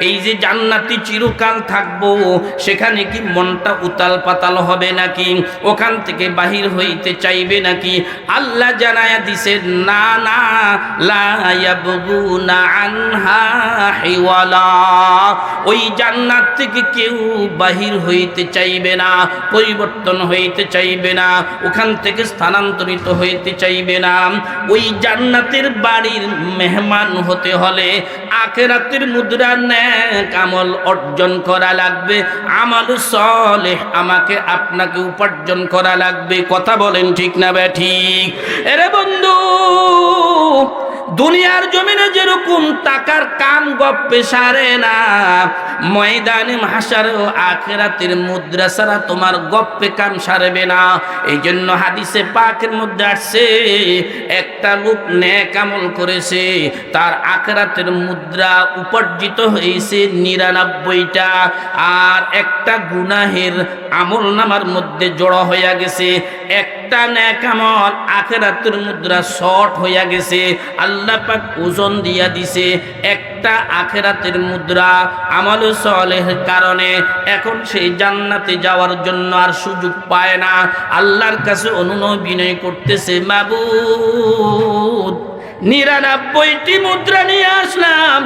এই যে জান্নাতি চিরকাল থাকবো, সেখানে কি মনটা উতাল পাতাল হবে নাকি? ওখান থেকে বাহির হইতে চাইবে নাকি? আল্লাহ জানায়া দিছেন, না না, লা ইয়াবগুনা আনহা হিওয়ালা। ওই জান্নাত থেকে কেউ বাহির হইতে চাইবে না, পরিবর্তন হইতে চাইবে না, ওখান থেকে স্থানান্তরিত হইতে চাইবে না। ওই জান্নাতের বাড়ির মেহমান হতে হলে আখিরাতের মুদ্রা নেক আমল অর্জন করা লাগবে, আমল সালেহ আমাকে আপনাকে উপার্জন করা লাগবে। কথা বলেন ঠিক না ঠিক? এরে বন্ধু, দুনিয়ার জমিনে যেরকম টাকার কাম গপ্পে সারে না, ময়দানে মাহশারে ও আখিরাতের মুদ্রা ছাড়া তোমার গপ্পে কাম সারবে না। এই জন্য হাদিসে পাকের মধ্যে আসছে, একটা লোক নেক আমল করেছে, তার আখিরাতের মুদ্রা উপার্জিত হয়েছে 99টা, আর একটা গুনাহের আমল নামার মধ্যে জড়ো হইয়া গেছে। একটা নেক আমল আখিরাতের মুদ্রা শর্ট হইয়া গেছে, আল্লাহ পাক ওজন দিয়া দিছে। একটা আখিরাতের মুদ্রা আমল সালেহের কারণে এখন সেই জান্নাতে যাওয়ার জন্য আর সুযোগ পায় না। আল্লাহর কাছে অনুনয় বিনয় করতেছে, মাবুদ 99টি মুদ্রা নিয়ে আসলাম,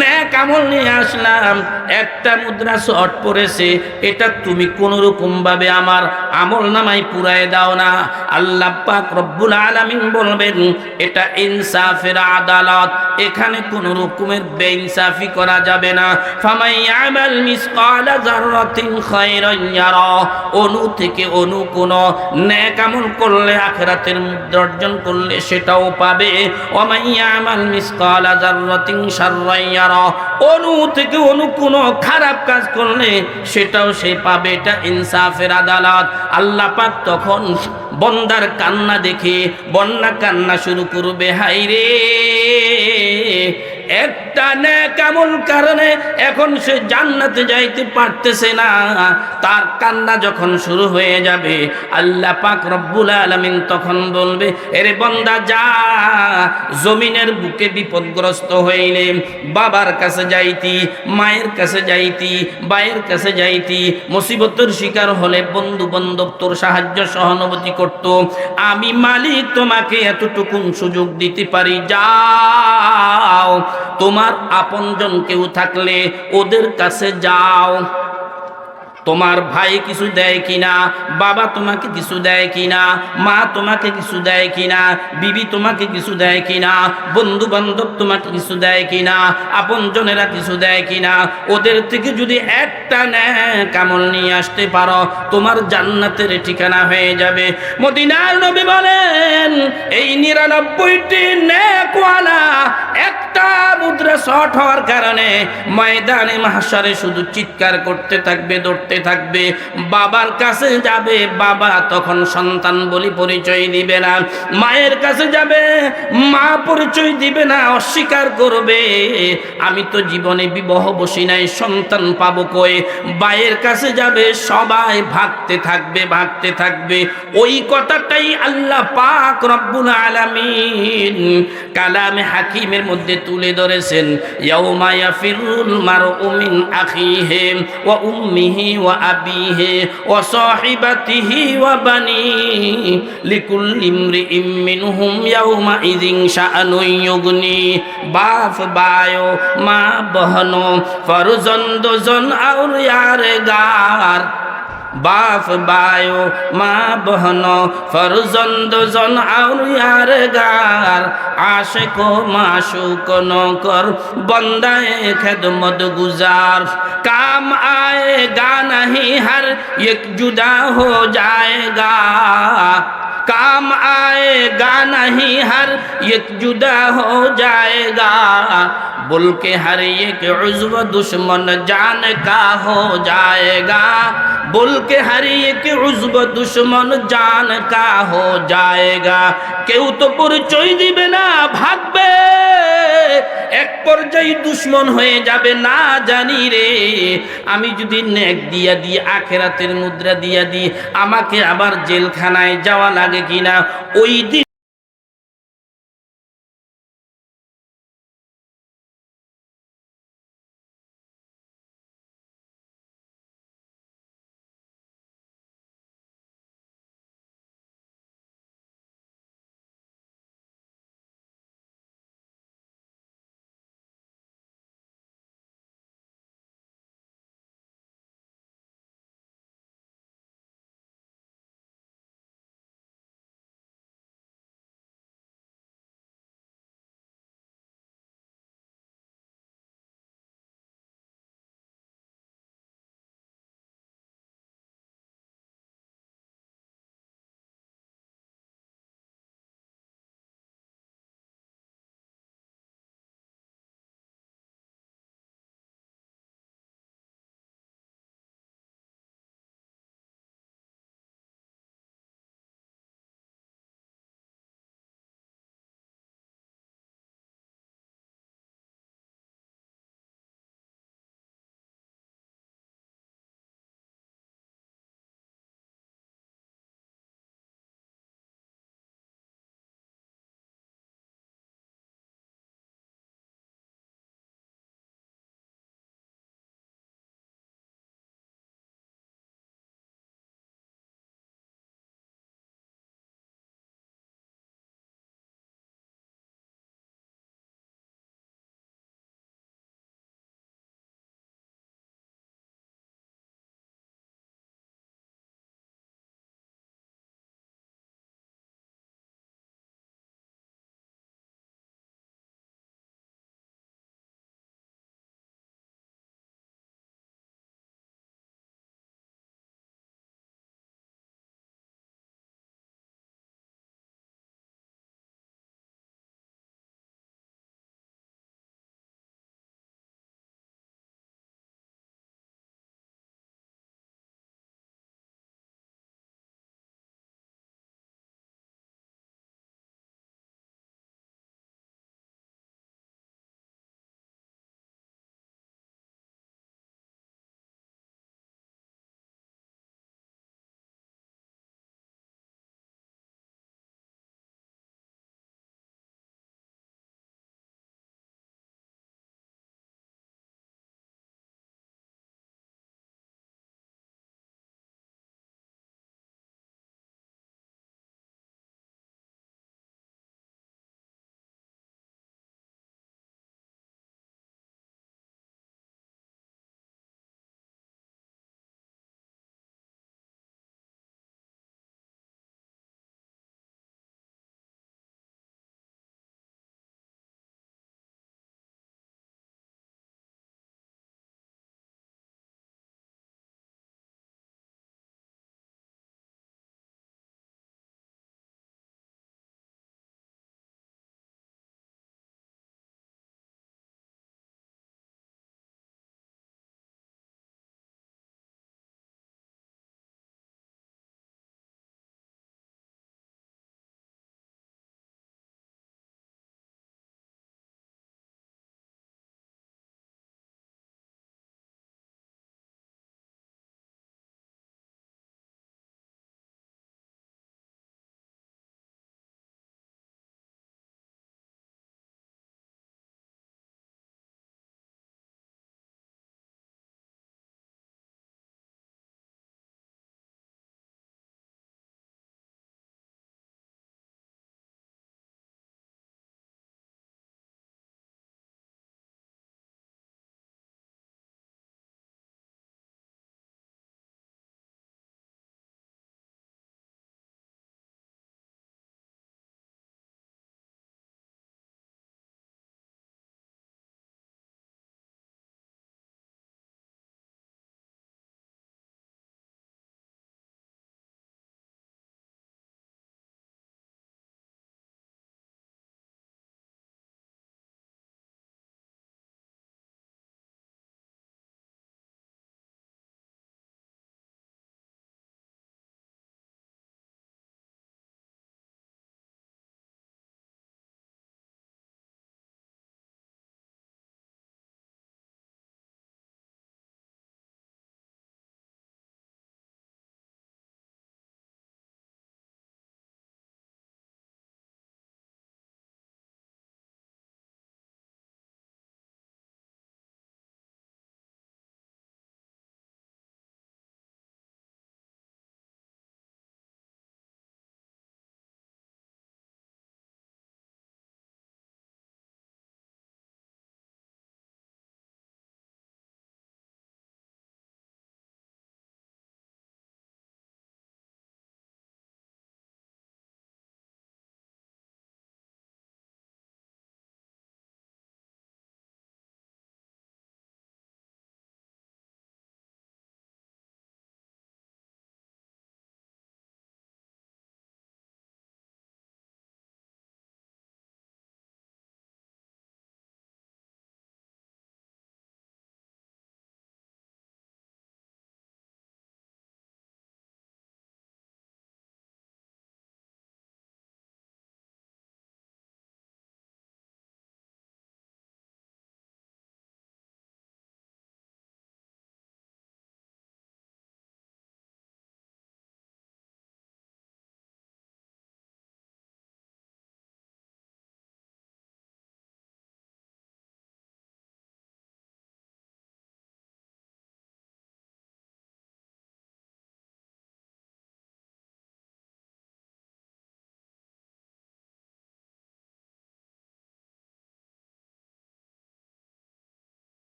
নেক আমল নিয়ে আসলাম, একটা মুদ্রা শর্ট পড়েছে, এটা তুমি কোন রকম ভাবে আমার আমল নামায় পুরায় দাও না। আল্লাহ পাক রব্বুল আলামিন বলবেন, এটা ইনসাফের আদালত, এখানে কোন রকমের বেইনসাফি করা যাবে না। ফামাই ইয়ামাল মিসকালা যাররাতিন খায়রান ইয়ারা, অনু থেকে অনু কোন নেক আমল করলে আখিরাতের মুদ্রা অর্জন করলে সেটাও পাবে। ওমাই ইয়ামাল মিসকালা যাররাতিন শাররান ইয়ারা, অনু থেকে অনু কোন খারাপ কাজ করলে সেটাও সে পাবে। এটা ইনসাফের আদালত। আল্লাহ পাক তখন বন্দার কান্না দেখে বন্যা কান্না শুরু করবে, হায়রে একটা নেক আমল কারণে এখন সে জান্নাতে যাইতে পারতেছে না। তার কান্না যখন শুরু হয়ে যাবে, আল্লাহ পাক রব্বুল আলামিন তখন বলবে, এরে বান্দা যা, জমিনের বুকে বিপদগ্রস্ত হইলে বাবার কাছে যাইতি, মায়ের কাছে যাইতি, ভাইয়ের কাছে যাইতি, মুসিবতের শিকার হলে বন্ধু বান্ধব তোর সাহায্য সহানুভূতি করত, আমি মালিক তোমাকে এতটুকু সুযোগ দিতে পারি, যাও তোমার আপনজন কেউ থাকলে ওদের কাছে যাও। তোমার ভাই কিছু দেয় কিনা, বাবা তোমাকে কিছু দেয় কিনা, মা তোমাকে কিছু দেয় কিনা, বিবি তোমাকে কিছু দেয় কিনা, বন্ধু বান্ধব তোমাকে কিছু দেয় কিনা, আপনজনেরা কিছু দেয় কিনা, ওদের থেকে যদি একটা নেক আমল নিয়ে আসতে পারো, তোমার জান্নাতের ঠিকানা হয়ে যাবে। মদিনার নবী বলেন, এই 99টি নেকওয়ালা একটা মুদ্রা শর্ট হওয়ার কারণে ময়দানে মাহশারে শুধু চিৎকার করতে থাকবে, দৌড়তে থাকবে, বাবার কাছে যাবে, বাবা তখন সন্তান বলি পরিচয় দিবে না, মায়ের কাছে যাবে, মা পরিচয় দিবে না, অস্বীকার করবে, আমি তো জীবনে বিবাহ বসি নাই, সন্তান পাবো কই। ভাইয়ের কাছে যাবে, সবাই ভাগতে থাকবে, ভাগতে থাকবে। ওই কথাটাই আল্লাহ পাক রব্বুল আলামিন কালামে হাকিমের মধ্যে তুলে ধরেছেন, ইয়াউমা ইয়াফিরুল মারউ মিন আখিহি ওয়া উম্মিহি ওয়া আবিহি ওয়া সাহিবাতিহি ওয়া বানিহি লিকুল্লি ইমরিইম মিনহুম ইয়াউমা ইযিন শাআনুন ইউগনি। বাপ ভাইও, মা বহনো, ফরজন্দ জন আর ইয়ার গার, বাপ ভাইও, মা বহনো, ফরজন্দ জন আর ইয়ার গার, आशिक माशूक नौकर बंदाए खिदमत गुजार। काम आएगा नहीं हर एक जुदा हो जाएगा, काम आएगा नहीं हर एक जुदा हो जाएगा, बोल के हर एक उज़्व दुश्मन जान का हो जाएगा, बोल के हर एक उज़्व दुश्मन जान का हो जाएगा। কেউ তো পরিচয় দিবে না, ভাগবে, এক পর্যায়ে দুশ্মন হয়ে যাবে। না জানি রে, আমি যদি নেক দিয়া দিই, আখিরাতের মুদ্রা দিয়া দিই, আমাকে আবার জেলখানায় যাওয়া লাগে কিনা। ওই দিন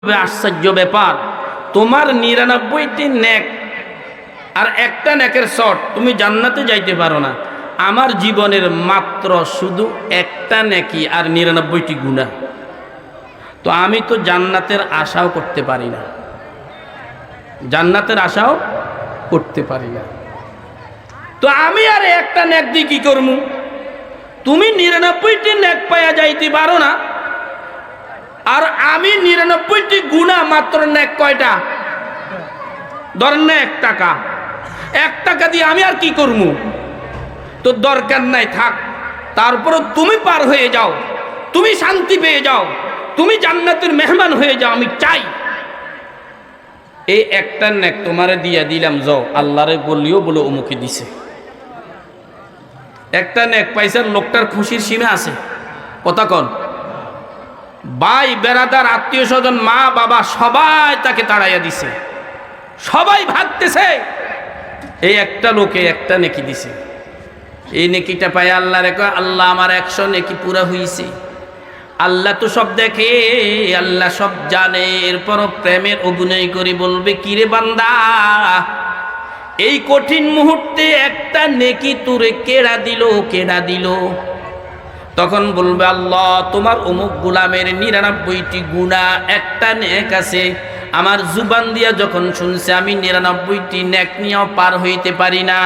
আশ্চর্য ব্যাপার, তোমার 99টি নেক আর একটা নেকের শর্ট, তুমি জান্নাতে যাইতে পারো না। আমার জীবনের মাত্র শুধু একটা নেকি আর 99টি গুনাহ। তো আমি তো জান্নাতের আশাও করতে পারি না, জান্নাতের আশাও করতে পারি না। তো আমি আর একটা নেক দিয়ে কি করবো? তুমি 99টি নেক পাইয়া যাইতে পারো না, আর আমি 99টি গুনাহ, মাত্র নেক কয়টা? ধরেন না 1 টাকা, 1 টাকা দিয়ে আমি আর কি করবো? তো দরকার নাই, থাক। তারপরও তুমি পার হয়ে যাও, তুমি শান্তি পেয়ে যাও, তুমি জান্নাতের মেহমান হয়ে যাও, আমি চাই। এই একটা নেক তোমারে দিয়া দিলাম, যাও আল্লাহরে বলিও, বলে অমুকে দিছে। একটা নেক পাইছে, লোকটার খুশির সীমা আছে? কথা কন। ভাই বেড়াদার, আত্মীয় স্বজন, মা বাবা সবাই তাকে তাড়াইয়া দিছে, সবাই ভাগতেছে, এই একটা লোকে একটা নেকি দিছে। এই নেকিটা পায় আল্লাহ রে কয়, আল্লাহ আমার 100 নেকি পুরা হইছে। আল্লাহ তো সব দেখে, আল্লাহ সব জানে, এরপরও প্রেমের অভিনয় করে বলবে, কিরে বান্দা, এই কঠিন মুহূর্তে একটা নেকি তোরে কেড়া দিল, কেড়া দিল? তখন বলবে, আল্লাহ তোমার অমুক গোলামের 99টি গুনাহ, একটা নেক আছে। আমার জুবান দিয়া যখন শুনছে আমি 99টি নেক নিয়েও পার হইতে পারি না,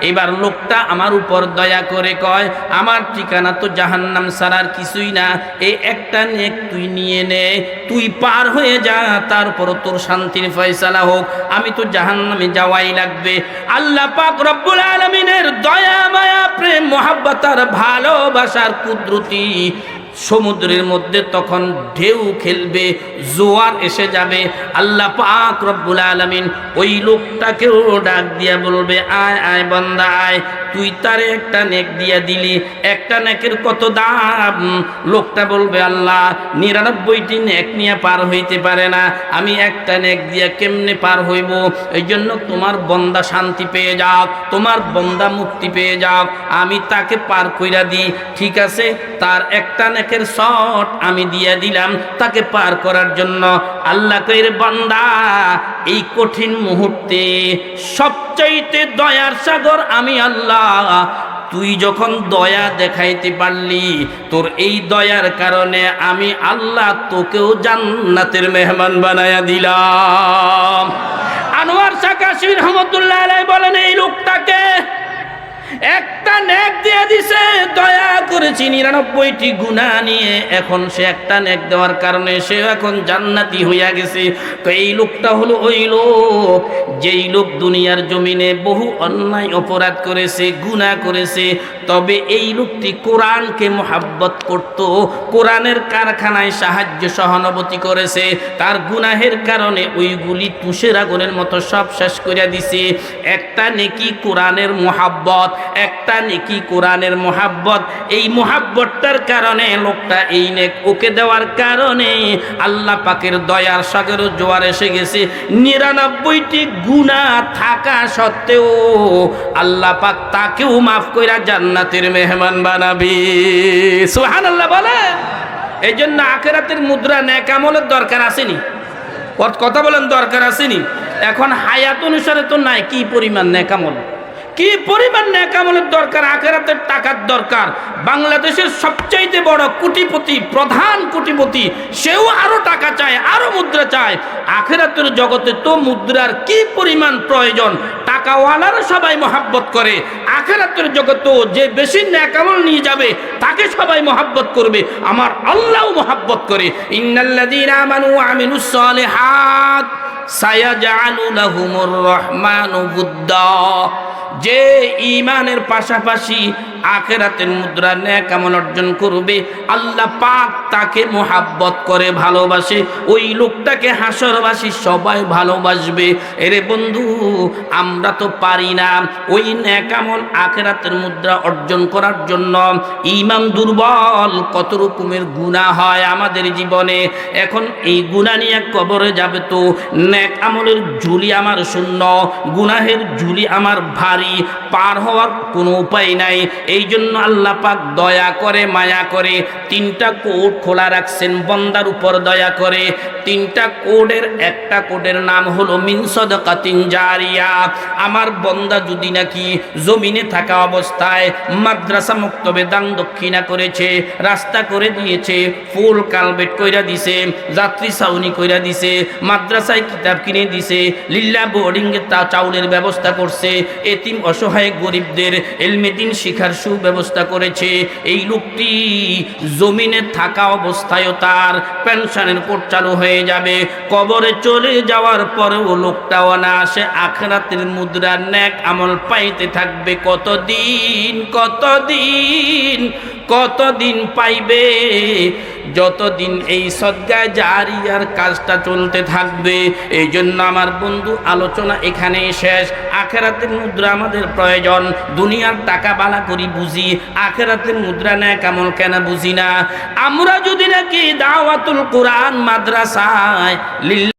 এবার লোকটা আমার উপর দয়া করে কয়, আমার ঠিকানা তো জাহান্নাম ছাড়ার কিছুই না, এই একটা নেক তুই নিয়ে নে, তুই পার হয়ে যা, তারপর তোর শান্তির ফয়সালা হোক, আমি তো জাহান্নামে যাওয়াই লাগবে। আল্লাহ পাক রব্বুল আলামিনের দয়া, মায়া, প্রেম, মহাব্বত আর ভালোবাসার কুদরতি সমুদ্রের মধ্যে তখন ঢেউ খেলবে, জোয়ার এসে যাবে। আল্লাহ পাক রব্বুল আলামিন ওই লোকটাকেও ডাক দিয়া বলবে, আয় আয় বান্দা আয়, তুই তারে একটা নেক দিয়া দিলি, একটা নেকের কত দাম? লোকটা বলবে, আল্লাহ 99টি নেক নিয়ে পার হইতে পারে না, আমি একটা নেক দিয়া কেমনে পার হইব? এই জন্য তোমার বন্দা শান্তি পেয়ে যাক, তোমার বন্দা মুক্তি পেয়ে যাক, আমি তাকে পার কইরা দিই। ঠিক আছে, তার একটা নেকের শট আমি দিয়া দিলাম তাকে পার করার জন্য। আল্লাহ কইর, বান্দা এই কঠিন মুহূর্তে সবচাইতে দয়ার সাগর আমি আল্লাহ, তুই যখন দয়া দেখাইতে পারলি, তোর এই দয়ার কারণে আমি আল্লাহ তোকেও জান্নাতের মেহমান বানায়া দিলাম। আনোয়ার শাহ কাশির রহমতুল্লাহ আলাইহি বলেন, এই লোকটাকে একটা নেক দিয়ে দিছে, দয়া করেছি 99টি গুনাহ নিয়ে, এখন সে একটা নেক দেওয়ার কারণে সে এখন জান্নাতি হইয়া গেছে। তো এই লোকটা হলো ওই লোক, যেই লোক দুনিয়ার জমিনে বহু অন্যায় অপরাধ করেছে, গুনাহ করেছে, তবে এই লোকটি কোরআনকে মহাব্বত করত, কোরআনের কারখানায় সাহায্য সহানুভূতি করেছে, তার গুনাহের কারণে ওইগুলি তুষের আগুনের মতো সব শেষ করে দিছে। একটা নেকি কোরআনের মহাব্বত, একটা নেকি কোরআনের মহাব্বত, এই মহাব্বতটার কারণে লোকটা এই নেক ওকে দেওয়ার কারণে আল্লাহ পাকের দয়ার সাগরে জোয়ার এসে গেছে। 99টি গুনাহ থাকা সত্ত্বেও আল্লাহ পাক তাকেও মাফ কইরা জান্নাতের মেহমান বানাবি। সুবহানাল্লাহ বলেন। এই জন্য আখিরাতের মুদ্রা নেক আমলের দরকার আসেনি? কথা বলেন, দরকার আসেনি? এখন হায়াত অনুসারে তো নাই কি পরিমাণ নেক আমল, কি পরিমাণ নেক আমলের দরকার, আখিরাতের টাকার দরকার। বাংলাদেশের সবচাইতে বড় কোটিপতি, প্রধান কোটিপতি, সেও আরো টাকা চায়, আরো মুদ্রা চায়। আখিরাতের জগতে তো মুদ্রার কি পরিমাণ প্রয়োজন, টাকাওয়ালারা সবাই মহাব্বত করে। আখিরাতের জগতেও যে বেশি নেক আমল নিয়ে যাবে তাকে সবাই মহাব্বত করবে, আমার আল্লাহও মহাব্বত করে। ইন্নাল্লাযীনা আমানু ওয়া আমিলুস সালিহাত সায়াজআলু লাহুমুর রহমানু বুদ্দা, যে ঈমানের পাশাপাশি আখিরাতের মুদ্রা নেক আমল অর্জন করবে, আল্লাহ পাক তাকে মহাব্বত করে, ভালোবাসে, ওই লোকটাকে হাসরবাসী সবাই ভালোবাসবে। এরে বন্ধু, আমরা তো পারি না ওই নেক আমল আখিরাতের মুদ্রা অর্জন করার জন্য। ঈমান দুর্বল, কত রকমের গুনাহ হয় আমাদের জীবনে। এখন এই গুনাহ নিয়ে কবরে যাবে তো নেক আমলের ঝুলি আমার শূন্য, গুনাহের ঝুলি আমার ভারী, পার হওয়ার কোনো উপায় নাই। এই জন্য আল্লাহ পাক দয়া করে, মায়া করে 3টা কোট খোলা রাখছেন বন্দার উপর দয়া করে। তিনটা কোডের একটা কোডের নাম হলো মিন সাদাকাতিন জারিয়া। আমার বন্দা যদি নাকি জমিনে থাকা অবস্থায় মাদ্রাসা মক্তবে দান দক্ষিণা করেছে, রাস্তা করে দিয়েছে, ফুল কালবেট কইরা দিছে, যাত্রী ছাউনি কইরা দিছে, মাদ্রাসায় কিতাব কিনে দিছে, লিল্লা বোর্ডিং এ তা চাউলের ব্যবস্থা করছে, এতিম অসহায় গরিবদের ইলমে দ্বীন শিখার সুব্যবস্থা করেছে, এই লোকটি জমিনে থাকা অবস্থায়ও তার পেনশনের কোড চালু হয়ে যাবে। কবরে চলে যাওয়ার পরেও লোকটা অনায়াসে আখিরাতের মুদ্রার নেক আমল পাইতে থাকবে। কতদিন কতদিন কতদিন পাইবে? যতদিন এই সদকা জারিয়ার কাজটা চলতে থাকবে। এই জন্য আমার বন্ধু, আলোচনা এখানেই শেষ। আখিরাতের মুদ্রা আমাদের প্রয়োজন। দুনিয়ার টাকা বালা করি বুঝি, আখিরাতের মুদ্রা নেক আমল কেন বুঝি না? আমরা যদি নাকি দাওয়াতুল কোরআন মাদ্রাসায়